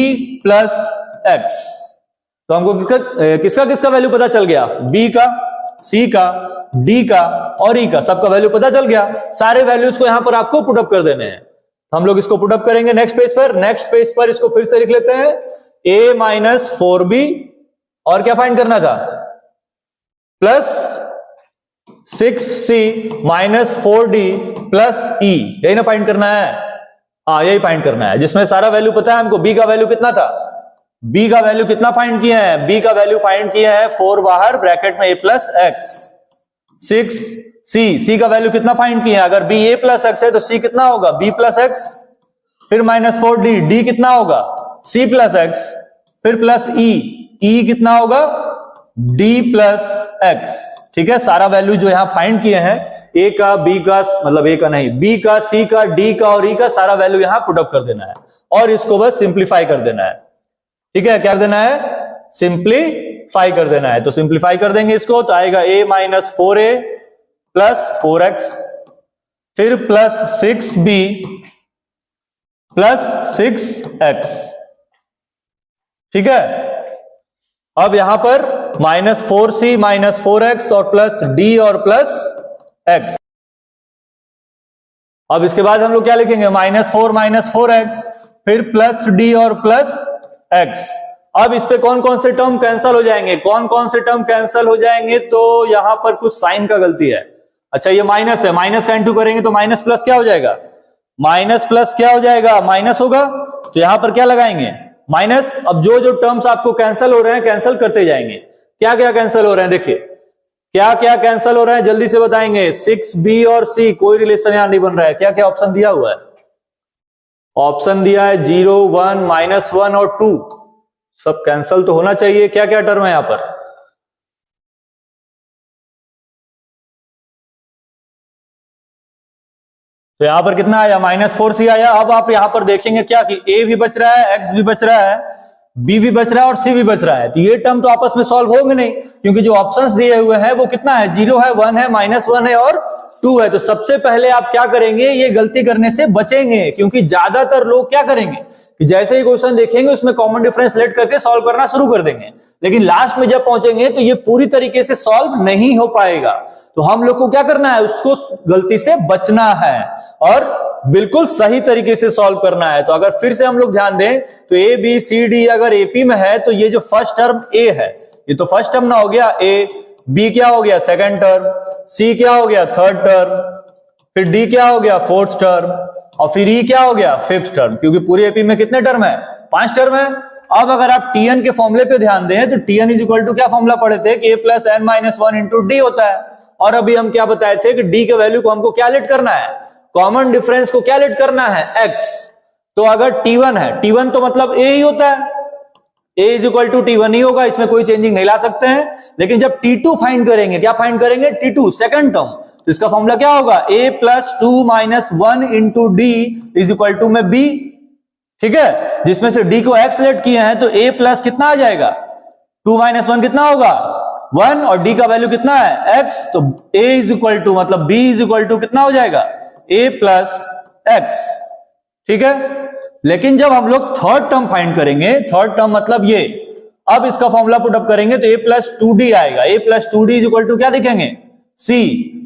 plus x. तो हमको किसका वैल्यू पता चल गया? b का, c का, d का और e का, सबका वैल्यू पता चल गया। सारे वैल्यूज को यहां पर आपको पुटअप कर देने हैं, हम लोग इसको पुटअप करेंगे नेक्स्ट पेज पर। नेक्स्ट पेज पर इसको फिर से लिख लेते हैं, a माइनस 4b और क्या फाइंड करना था? Plus 6c minus 4d plus e, यही ना फाइंड करना है? हाँ, यही फाइंड करना है, जिसमें सारा वैल्यू पता है हमको। b का वैल्यू कितना था? बी का वैल्यू कितना फाइंड किया है? बी का वैल्यू फाइंड किया है 4 बाहर ब्रैकेट में a प्लस एक्स। 6 सी का वैल्यू कितना फाइंड किया है? अगर b a प्लस एक्स है तो c कितना होगा? b प्लस एक्स, फिर -4 d कितना होगा? c प्लस एक्स, फिर प्लस e कितना होगा? d plus x. ठीक है, सारा वैल्यू जो यहां फाइंड किए हैं a का, b का, मतलब a का नहीं, b का, c का, d का और e का सारा वैल्यू यहां पुट अप कर देना है और इसको बस सिंप्लीफाई कर देना है। ठीक है, क्या कर देना है? सिंप्लीफाई कर देना है। तो सिंप्लीफाई कर देंगे इसको तो आएगा a minus 4a plus 4x, फिर प्लस 6b प्लस 6x। ठीक है, अब यहां पर -4c माइनस 4x और प्लस d और प्लस x। अब इसके बाद हम लोग क्या लिखेंगे? -4 माइनस 4x, फिर प्लस d और प्लस x। अब इस पे कौन कौन से टर्म कैंसिल हो जाएंगे? कौन कौन से टर्म कैंसिल हो जाएंगे? तो यहां पर कुछ साइन का गलती है। अच्छा, ये माइनस है, माइनस का इनटू करेंगे तो माइनस प्लस क्या हो जाएगा? माइनस प्लस क्या हो जाएगा? माइनस होगा। तो यहां पर क्या लगाएंगे? माइनस। अब जो जो टर्म्स आपको कैंसिल हो रहे हैं कैंसिल करते जाएंगे। क्या क्या कैंसिल हो रहे हैं देखिए, क्या क्या कैंसिल हो रहा है जल्दी से बताएंगे। 6b और c कोई रिलेशन यहां नहीं बन रहा है। क्या क्या ऑप्शन दिया हुआ है? ऑप्शन दिया है 0, 1, -1 और 2, सब कैंसिल तो होना चाहिए। क्या क्या टर्म है यहां पर? तो यहां पर कितना आया? -4c आया। अब आप यहां पर देखेंगे क्या कि a भी बच रहा है, x भी बच रहा है, b भी बच रहा है और c भी बच रहा है। तो ये टर्म तो आपस में सॉल्व होंगे नहीं, क्योंकि जो ऑप्शंस दिए हुए हैं वो कितना है? 0 है, 1 है, -1 है और 2 है। तो सबसे पहले आप क्या करेंगे? ये गलती करने से बचेंगे, क्योंकि ज्यादातर लोग क्या करेंगे कि जैसे ही क्वेश्चन देखेंगे उसमें कॉमन डिफरेंस लेट करके सॉल्व करना शुरू कर देंगे, लेकिन लास्ट में जब पहुंचेंगे तो ये पूरी तरीके से सॉल्व नहीं हो पाएगा। तो हम लोग को क्या करना है? उसको गलती से बचना है और बिल्कुल सही तरीके से सॉल्व करना है। तो अगर फिर से हम लोग ध्यान दें तो ए बी सी डी अगर एपी में है तो ये जो फर्स्ट टर्म ए है ये तो फर्स्ट टर्म ना हो गया ए, बी क्या हो गया? सेकंड टर्म, सी क्या हो गया? थर्ड टर्म, फिर डी क्या हो गया? फोर्थ टर्म और फिर ई क्या हो गया? Fifth term. क्योंकि पूरी एपी में कितने टर्म है? 5 टर्म है। अब अगर आप टीएन के फॉर्मूले पे ध्यान दें तो टीएन इज इक्वल टू क्या फॉर्मूला पढ़े थे कि A plus N minus 1 into D होता है। और अभी हम क्या बताए थे कि डी के वैल्यू को हमको क्या लेट करना है? कॉमन डिफरेंस को क्या लेट करना है? x। तो अगर T1 है, T1 तो मतलब a ही होता है, a is equal to T1 ही होगा, इसमें कोई चेंजिंग नहीं ला सकते हैं। लेकिन जब T2 फाइंड करेंगे, क्या फाइंड करेंगे? T2 सेकंड टर्म, तो इसका फॉर्मूला क्या होगा? a plus 2 minus 1 into D is equal to में b। ठीक है, जिसमें से d को x लेट किए हैं तो a प्लस कितना आ जाएगा? 2 माइनस 1 कितना होगा? 1 और d का वैल्यू कितना है? x। तो a इज इक्वल टू मतलब b इज इक्वल टू कितना हो जाएगा? a plus x. ठीक है, लेकिन जब हम लोग थर्ड टर्म फाइंड करेंगे, थर्ड टर्म मतलब ये, अब इसका फॉर्मूला पुट अप करेंगे तो a प्लस 2d आएगा। a plus 2d is equal to क्या दिखेंगे? c,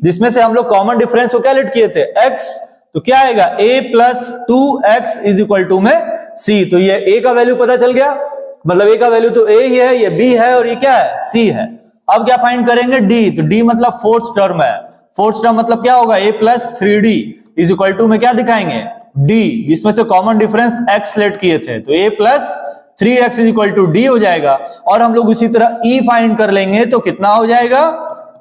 जिसमें से हम लोग कॉमन डिफरेंस को क्या लेट किए थे? x। तो क्या आएगा? a plus 2x is equal to में c। तो ये a का वैल्यू पता चल गया, मतलब a का वैल्यू तो a ही है, ये b है और ये क्या है? c है। अब क्या फाइंड करेंगे? d। तो d मतलब फोर्थ टर्म है, फोर्थ टर्म मतलब क्या होगा? a plus 3d is equal to में क्या दिखाएंगे? d, जिसमें से कॉमन डिफरेंस x लेट किए थे, तो a plus 3x is equal to d हो जाएगा। और हम लोग उसी तरह e फाइंड कर लेंगे तो कितना हो जाएगा?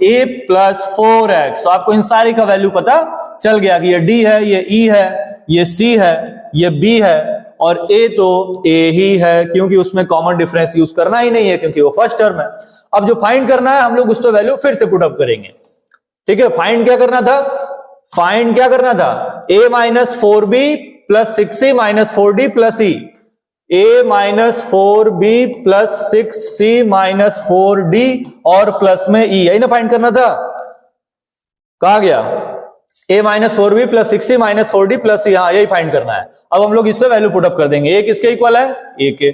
a plus 4x। तो आपको इन सारे का वैल्यू पता चल गया कि ये d है, ये e है, ये c है, ये b है और a तो a ही है, क्योंकि उसमें कॉमन डिफरेंस यूज करना ही नहीं है क्योंकि वो फर्स्ट टर्म है। अब जो फाइंड करना है हम लोग उस पर वैल्यू फिर से पुट अप करेंगे। ठीक है, फाइंड क्या करना था? फाइंड क्या करना था? a minus 4b plus 6c minus 4d plus e, a minus 4b plus 6c minus 4d और प्लस में e, यही ना फाइंड करना था? कहा गया? a minus 4b plus 6c minus 4d plus e, हाँ यही फाइंड करना है। अब हम लोग इससे वैल्यू पुट अप कर देंगे। a किसके इक्वल है? a के।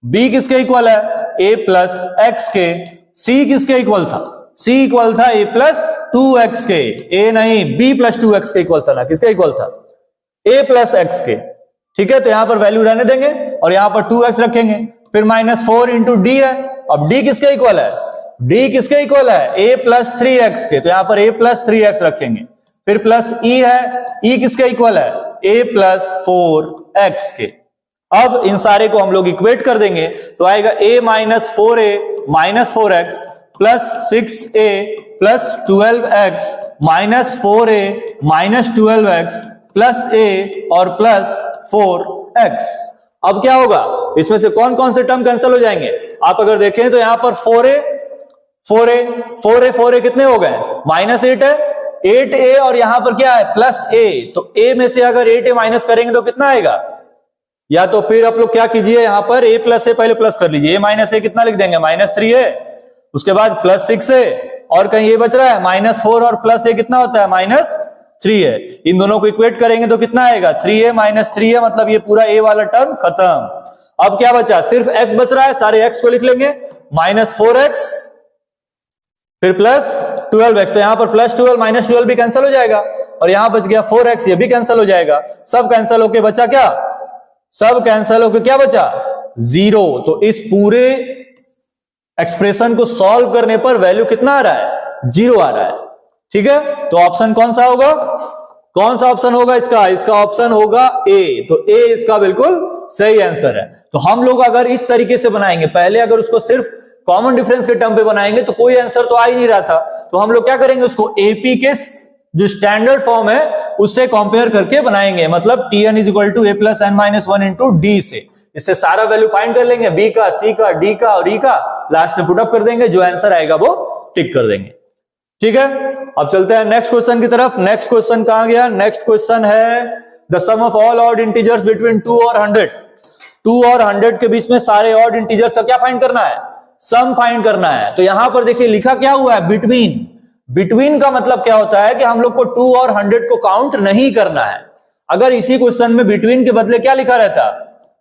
b किसके इक्वल है? a प्लस x के। c किसके इक्वल था? c इक्वल था a प्लस 2x के। a नहीं, b प्लस 2x के इक्वल था ना, किसके इक्वल था? a प्लस x के। ठीक है, तो यहां पर वैल्यू रहने देंगे और यहां पर 2x रखेंगे, फिर -4 इंटू डी है। अब d किसके इक्वल है? d किसके इक्वल है? a प्लस 3x के, तो यहां पर a प्लस 3x रखेंगे, फिर प्लस e है, e किसके इक्वल है? a प्लस 4x के। अब इन सारे को हम लोग इक्वेट कर देंगे तो आएगा a minus 4a minus 4x plus 6a plus 12x minus 4a minus 12x plus a और प्लस 4x। अब क्या होगा, इसमें से कौन कौन से टर्म कैंसिल हो जाएंगे? आप अगर देखें तो यहां पर 4a कितने हो गए? माइनस 8 है, 8a और यहां पर क्या है? Plus a। तो a में से अगर 8a माइनस करेंगे तो कितना आएगा? या तो फिर आप लोग क्या कीजिए, यहां पर a प्लस a पहले प्लस कर लीजिए, a माइनस a कितना लिख देंगे? माइनस 3a, उसके बाद प्लस 6a और कहीं ये बच रहा है माइनस 4 और प्लस a कितना होता है? Minus 3a। इन दोनों को इक्वेट करेंगे तो कितना आएगा? 3a माइनस 3a, मतलब ये पूरा a वाला टर्म खत्म। अब क्या बचा? सिर्फ x बच रहा है, सारे x को लिख लेंगे, माइनस 4x फिर प्लस 12x। तो यहां पर प्लस 12 माइनस 12 भी कैंसिल हो जाएगा और यहां बच गया 4x, ये भी कैंसिल हो जाएगा। सब कैंसिल होके बचा क्या? सब कैंसिल होके क्या बचा? 0। तो इस पूरे एक्सप्रेशन को सॉल्व करने पर वैल्यू कितना आ रहा है? 0 आ रहा है। ठीक है, तो ऑप्शन कौन सा होगा? कौन सा ऑप्शन होगा इसका? इसका ऑप्शन होगा ए। तो ए इसका बिल्कुल सही आंसर है। तो हम लोग अगर इस तरीके से बनाएंगे, पहले अगर उसको सिर्फ कॉमन डिफरेंस के टर्म पे बनाएंगे तो कोई आंसर तो आ ही नहीं रहा था, तो हम लोग क्या करेंगे, उसको एपी के जो स्टैंडर्ड फॉर्म है उससे कंपेयर करके बनाएंगे, मतलब tn is equal to a plus N minus 1 into d से। इससे सारा वैल्यू फाइंड कर लेंगे, बी का, सी का, डी का और ई का, लास्ट में पुटअप कर देंगे, जो आंसर आएगा वो टिक कर देंगे। ठीक है, अब चलते हैं नेक्स्ट क्वेश्चन की तरफ। नेक्स्ट क्वेश्चन कहां गया? नेक्स्ट क्वेश्चन है the sum of all odd integers between 2 और 100। 2 और 100 के बीच में सारे ऑड इंटीजर्स का क्या फाइंड करना है? सम फाइंड करना है। तो यहां पर देखिए लिखा क्या हुआ है? बिटवीन। बिटवीन का मतलब क्या होता है कि हम लोग को 2 और 100 को काउंट नहीं करना है। अगर इसी क्वेश्चन में बिटवीन के बदले क्या लिखा रहता?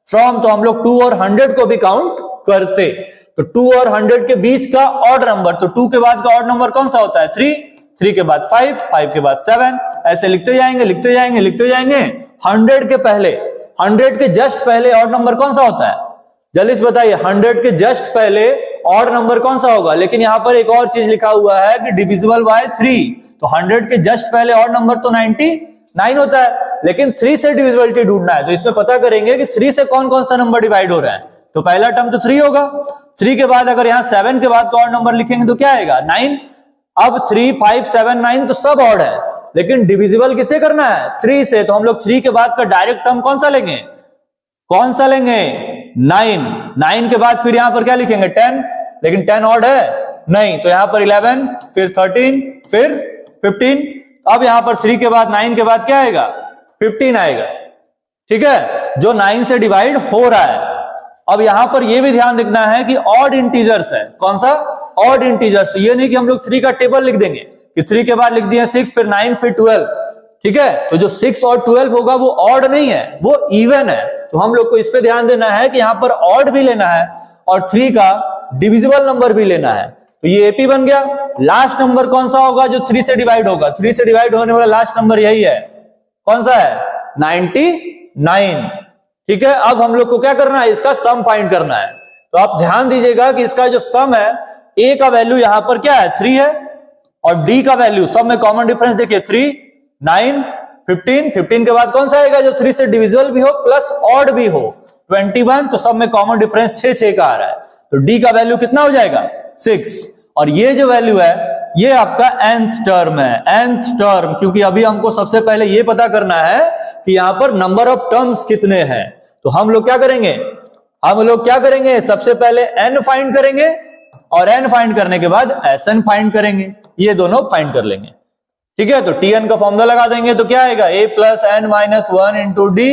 फ्रॉम, तो हम लोग 2 और 100 को भी काउंट करते। तो 2 और 100 के बीच का ऑड नंबर, तो 2 के बाद का ऑड नंबर कौन सा होता है? 3, 3 के बाद 5, 5 के बाद 7, ऐसे लिखते जाएंगे लिखते जाएंगे लिखते जाएंगे। 100 के पहले, 100 के जस्ट पहले ऑड नंबर कौन सा होता है? जल्दी से बताइए, 100 के जस्ट पहले ऑड नंबर कौन सा होगा? लेकिन यहां पर एक और चीज लिखा हुआ है कि डिविजिबल बाय 3। तो 100 के जस्ट पहले ऑड नंबर तो 99 होता है, लेकिन 3 से डिविजिबिलिटी ढूंढना है। तो इसमें पता करेंगे कि 3 से कौन कौन सा नंबर डिवाइड हो रहा है। तो पहला टर्म तो 3 होगा। 3 के बाद अगर यहां 7 के बाद का ऑड नंबर लिखेंगे तो क्या आएगा? 9। अब 3, 5, 7, 9 तो सब ऑड है, लेकिन डिविजिबल किससे करना है? 3 से। तो हम लोग 3 के बाद का डायरेक्ट टर्म कौन सा लेंगे? कौन सा लेंगे? 9। 9 के बाद फिर यहां पर क्या लिखेंगे? 10, लेकिन 10 ऑड है नहीं, तो यहां पर 11, फिर 13, फिर 15। अब यहां पर 3 के बाद 9 के बाद क्या आएगा? 15 आएगा। ठीक है, जो 9 से डिवाइड हो रहा है। अब यहां पर यह भी ध्यान रखना है कि ऑड इंटीजर्स है। कौन सा? Odd integers. तो ये नहीं कि हम लोग 3 का टेबल लिख देंगे कि 3 के बाद लिख दिए 6, फिर 9, फिर 12। ठीक है, तो जो 6 और 12 होगा वो ऑड नहीं है, वो इवन है। तो हम लोग को इस पे ध्यान देना है कि यहां पर ऑड भी लेना है और 3 का डिविजिबल नंबर भी लेना है। तो ये एपी बन गया। लास्ट नंबर कौन सा होगा जो 3 से डिवाइड होगा? 3 से डिवाइड होने वाला लास्ट नंबर यही है। कौन सा है? 99। ठीक है, अब हम लोग को क्या करना है? इसका सम फाइंड करना है। तो आप ध्यान दीजिएगा कि इसका जो सम है, ए का वैल्यू यहां पर क्या है? 3 है, और डी का वैल्यू, सब में कॉमन डिफरेंस देखिए, 3, 9, 15। 15 के बाद कौन सा आएगा जो 3 से डिविजिबल भी हो प्लस ऑड भी हो? 21। तो सब में कॉमन डिफरेंस 6 का आ रहा है। तो डी का वैल्यू कितना हो जाएगा? 6। और ये जो वैल्यू है ये आपका nth टर्म है। nth टर्म, क्योंकि अभी हमको सबसे पहले ये पता करना है कि यहां पर नंबर ऑफ टर्म्स कितने हैं। तो हम लोग क्या करेंगे? सबसे पहले n फाइंड करेंगे और n फाइंड करने के बाद Sn फाइंड करेंगे। ये दोनों फाइंड कर लेंगे। ठीक है, तो tn का फॉर्मूला लगा देंगे तो क्या आएगा? a plus n minus 1 into D.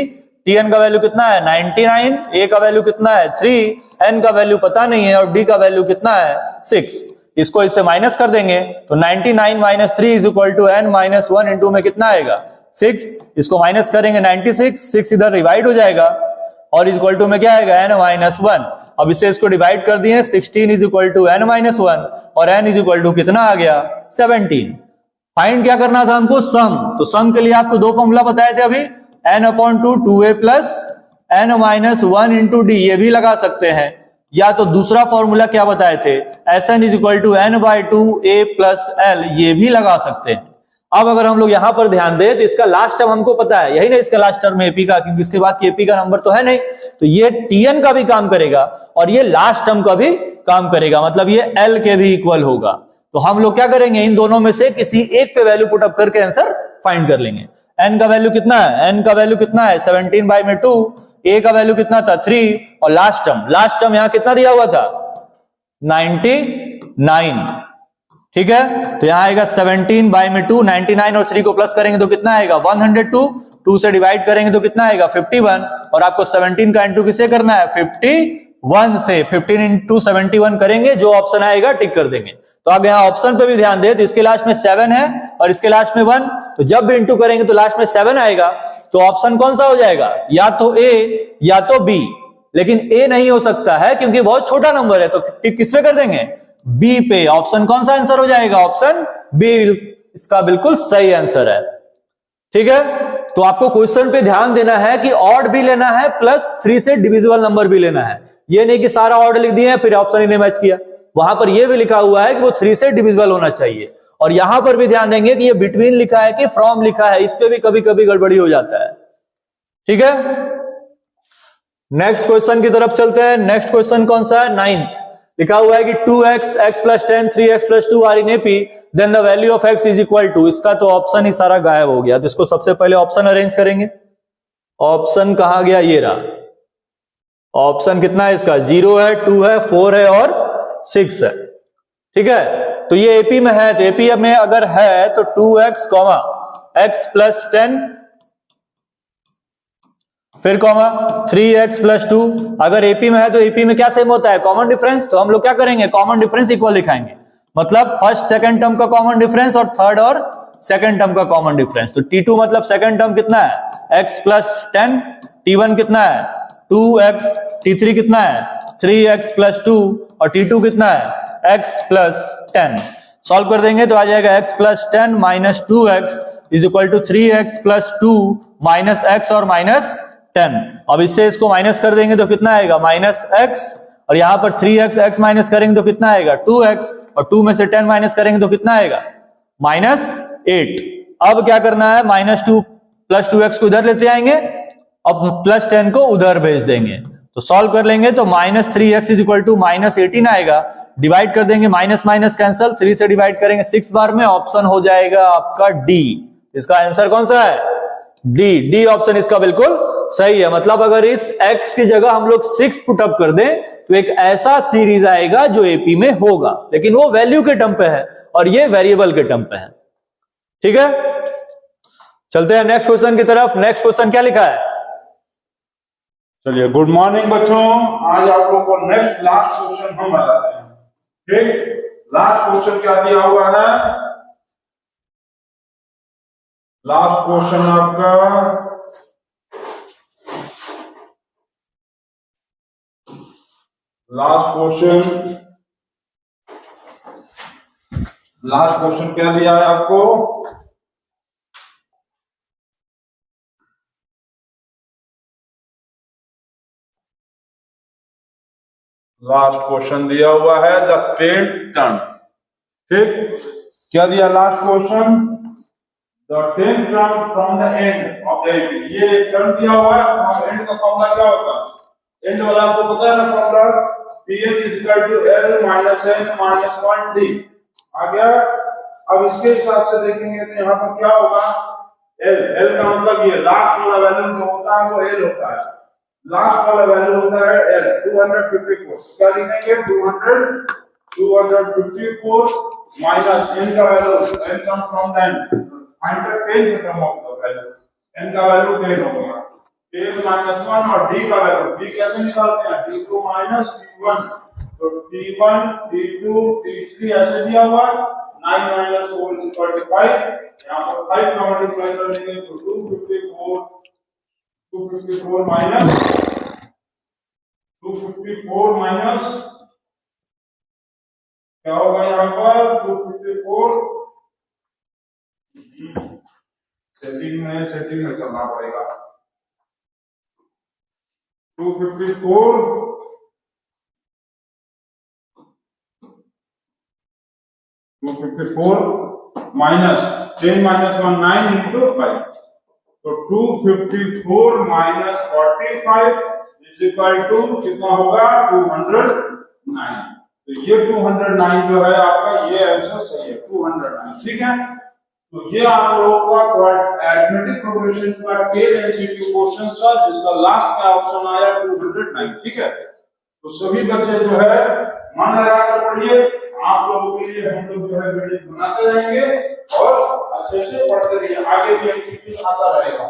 tn का वैल्यू कितना है? 99। a का वैल्यू कितना है? 3। n का वैल्यू पता नहीं है और d का वैल्यू कितना है? 6। इसको इससे माइनस कर देंगे तो 99 minus 3 is equal to n minus 1 into में कितना आएगा? 6। इसको माइनस करेंगे 96, 6 इधर डिवाइड हो जाएगा और इज इक्वल टू में क्या आएगा? n minus 1। अब इसे इसको डिवाइड कर दिए, 16 is equal to n minus 1 और n इज इक्वल टू कितना आ गया? 17। फाइंड क्या करना था हमको? सम। तो सम के लिए आपको दो फॉर्मूला बताए थे अभी, n/2 2a plus n minus 1 into D. ये भी लगा सकते हैं, या तो दूसरा फॉर्मूला क्या बताए थे? Sn is equal to n/2 a plus l, ये भी लगा सकते हैं। अब अगर हम लोग यहां पर ध्यान दें तो इसका लास्ट टर्म हमको पता है, यही ना इसका लास्ट टर्म एपी का, क्योंकि इसके बाद की एपी का नंबर तो है नहीं, तो ये टीएन का भी काम करेगा और ये लास्ट टर्म का भी काम करेगा, मतलब ये एल के भी इक्वल होगा। तो हम लोग क्या करेंगे, इन दोनों में से किसी एक पे वैल्यू पुट अप करके आंसर फाइंड कर लेंगे। एन का वैल्यू कितना है, एन का वैल्यू कितना है 17/2, ए का वैल्यू कितना था 3, और लास्ट टर्म यहां कितना दिया हुआ था 99, ठीक है। तो यहां आएगा 17/2, 99 और 3 को प्लस करेंगे तो कितना आएगा 102, 2 से डिवाइड करेंगे तो कितना आएगा 51, और आपको 17 का इंटू किसे करना है 51 से, 15 इंटू 71 करेंगे, जो ऑप्शन आएगा टिक कर देंगे। तो अब यहाँ ऑप्शन पे भी ध्यान दे, तो इसके लास्ट में 7 है और इसके लास्ट में 1, तो जब भी इंटू करेंगे तो लास्ट में 7 आएगा, तो ऑप्शन कौन सा हो जाएगा, या तो ए या तो बी, लेकिन ए नहीं हो सकता है क्योंकि बहुत छोटा नंबर है, तो टिक किस पे कर देंगे बी पे। ऑप्शन कौन सा आंसर हो जाएगा, ऑप्शन बी इसका बिल्कुल सही आंसर है, ठीक है। तो आपको क्वेश्चन पे ध्यान देना है कि ऑड भी लेना है प्लस 3 से डिविजिबल नंबर भी लेना है, ये नहीं कि सारा ऑड लिख दिए फिर ऑप्शन ही नहीं मैच किया, वहां पर यह भी लिखा हुआ है कि वो 3 से डिविजिबल होना चाहिए। और यहां पर भी ध्यान देंगे कि ये बिटवीन लिखा है कि फ्रॉम लिखा है, इस पे भी कभी कभी गड़बड़ी हो जाता है, ठीक है। नेक्स्ट क्वेश्चन की तरफ चलते हैं। नेक्स्ट क्वेश्चन कौन सा है, 9th, लिखा हुआ है कि 2x, x + 10, 3x + 2 are in AP, then the value of x is equal to, इसका तो ऑप्शन ही सारा गायब हो गया, तो इसको सबसे पहले ऑप्शन अरेंज करेंगे। ऑप्शन कहां गया, ये रहा ऑप्शन, कितना है इसका 0 है, 2 है, 4 है और 6 है, ठीक है। तो ये एपी में है, तो एपी में अगर है तो 2x, x + 10 फिर कॉमा 3x + 2, अगर एपी में है तो एपी में क्या सेम होता है कॉमन डिफरेंस, तो हम लोग क्या करेंगे कॉमन डिफरेंस इक्वल लिखाएंगे, मतलब फर्स्ट सेकंड टर्म का कॉमन डिफरेंस और थर्ड और सेकंड टर्म का कॉमन डिफरेंस। तो T2 मतलब सेकंड टर्म कितना है x + 10, T1 कितना है 2x, T3 कितना है 3x + 2 और T2 कितना है x + 10। सॉल्व कर देंगे तो आ जाएगा x + 10 - 2x = 3x + 2 - x और -10। अब इससे इसको माइनस कर देंगे तो कितना आएगा -x, और यहां पर 3x, x माइनस करेंगे तो कितना आएगा 2x, और 2 में से 10 माइनस करेंगे तो कितना आएगा -8। अब क्या करना है -2 + 2x को इधर लेते आएंगे, अब +10 को उधर भेज देंगे, तो सॉल्व कर लेंगे तो -3x = -18 आएगा, डिवाइड कर देंगे, माइनस माइनस कैंसल, 3 से डिवाइड करेंगे 6 बार में, ऑप्शन हो जाएगा आपका डी। इसका आंसर कौन सा है, डी ऑप्शन इसका बिल्कुल सही है। मतलब अगर इस x की जगह हम लोग 6 पुट अप कर दें तो एक ऐसा सीरीज आएगा जो एपी में होगा, लेकिन वो वैल्यू के टर्म पे है और ये वेरिएबल के टर्म पे है, ठीक है। चलते हैं नेक्स्ट क्वेश्चन की तरफ। नेक्स्ट क्वेश्चन क्या लिखा है, चलिए गुड मॉर्निंग बच्चों, आज आप लोगों को नेक्स्ट लास्ट क्वेश्चन हम बताते हैं, ठीक। लास्ट क्वेश्चन क्या दिया हुआ है, लास्ट क्वेश्चन आपका लास्ट क्वेश्चन क्या दिया है आपको, लास्ट क्वेश्चन दिया हुआ है द 10th टर्म, ठीक। क्या दिया last question, the 10th term from the end of the AP, ये टर्म दिया हुआ है, और एंड का फॉर्मूला क्या होता है, एंड वाला आपको पता है ना formula, Pn = L - n - 1D आ गया। अब इसके हिसाब से देखेंगे तो यहाँ पर क्या होगा, L का मतलब ये लास्ट वाला वैल्यू जो होता है वो L होता है, लास्ट वाला वैल्यू होता है L 254, क्या लिखेंगे 254 माइनस n का value, n come from the and, find the 10th term of the value, n का वैल्यू 10 होगा, 10 - 1 और d का वैल्यू, d कैसे निकालते हैं, d2 - d1, तो d1 d2 d3 ऐसे दिया हुआ, 9 - 4 = 5, यहाँ पर 5 का मल्टीप्लाई कर देंगे तो 254 माइनस क्या होगा यहाँ पर 254, सेटिंग में चलना पड़ेगा, 254 माइनस 10 माइनस 1 9 इंटू 5, तो 254 माइनस 45 इज इक्वल टू कितना होगा 209। तो ये 209 जो है आपका, ये आंसर सही है 209। ठीक है, तो ये आप लोगों का अरिथमेटिक प्रोग्रेशन का टेल एमसीक्यू क्वेश्चन था, जिसका लास्ट का ऑप्शन आया 209। ठीक है, तो सभी बच्चे जो है मन लगाकर पढ़िए, आप लोगों के लिए हम लोग जो है वीडियो बनाते रहेंगे और अच्छे से पढ़ते रहिए, आगे भी एमसीक्यू आता रहेगा।